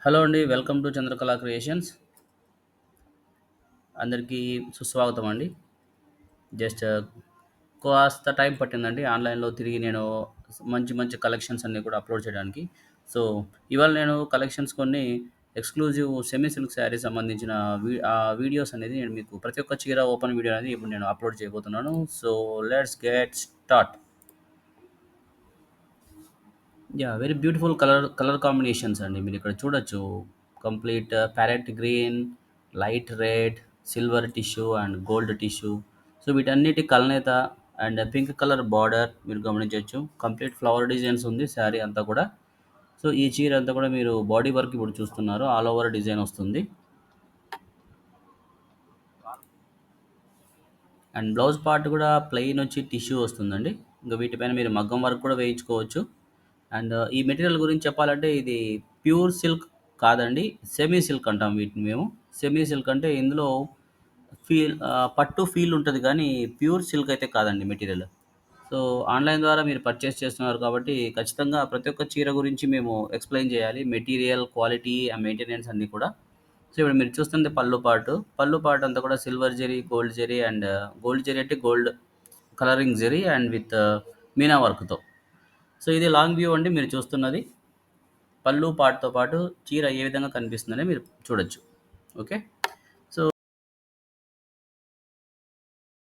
Hello అండి. Welcome to Chandrakala creations. అందరికీ సుస్వాగతం అండి. జస్ట్ కాస్త టైం పట్టిందండి ఆన్‌లైన్‌లో తిరిగి నేను మంచి మంచి కలెక్షన్స్ అన్నీ కూడా అప్‌లోడ్ చేయడానికి. సో, ఇవాళ నేను కలెక్షన్స్ కొన్ని ఎక్స్‌క్లూజివ్ సెమీ సిల్క్ శారీస్ సంబంధించిన వీడియోస్ అనేది నేను మీకు ప్రతి ఒక్క చీర ఓపెన్ వీడియో అనేది ఇప్పుడు నేను అప్‌లోడ్ చేయబోతున్నాను. So, let's get start. Very beautiful colour combinations అండి. మీరిక్కడ చూడొచ్చు. Complete parrot green, light red, silver tissue and gold tissue. So, వీటన్నిటి కలనేత అండ్ పింక్ కలర్ బార్డర్ మీరు గమనించొచ్చు. కంప్లీట్ ఫ్లవర్ డిజైన్స్ ఉంది శారీ అంతా కూడా. సో, ఈ చీర అంతా కూడా మీరు బాడీ వర్క్ ఇప్పుడు చూస్తున్నారు. ఆల్ ఓవర్ డిజైన్ వస్తుంది. అండ్ బ్లౌజ్ పార్ట్ కూడా ప్లెయిన్ వచ్చి టిష్యూ వస్తుందండి. ఇంకా వీటిపైన మీరు మగ్గం వర్క్ కూడా వేయించుకోవచ్చు. అండ్ ఈ మెటీరియల్ గురించి చెప్పాలంటే ఇది ప్యూర్ సిల్క్ కాదండి. సెమీ సిల్క్ అంటాం వీటిని మేము. సెమీ సిల్క్ అంటే ఇందులో పట్టు ఫీల్ ఉంటుంది కానీ ప్యూర్ సిల్క్ అయితే కాదండి మెటీరియల్. సో, ఆన్‌లైన్ ద్వారా మీరు పర్చేస్ చేస్తున్నారు కాబట్టి ఖచ్చితంగా ప్రతి ఒక్క చీర గురించి మేము ఎక్స్‌ప్లెయిన్ చేయాలి. మెటీరియల్, క్వాలిటీ, మెయింటెనెన్స్ అన్నీ కూడా. సో, ఇప్పుడు మీరు చూస్తుంది పళ్ళు పార్ట్. పళ్ళు పార్ట్ అంతా కూడా silver zari, gold zari and gold zari అంటే gold colouring zari and with meena వర్క్‌తో. సో, ఇది లాంగ్ వ్యూ అండి మీరు చూస్తున్నది. పళ్ళు పార్ట్‌తో పాటు చీర ఏ విధంగా కనిపిస్తుందని మీరు చూడొచ్చు. ఓకే.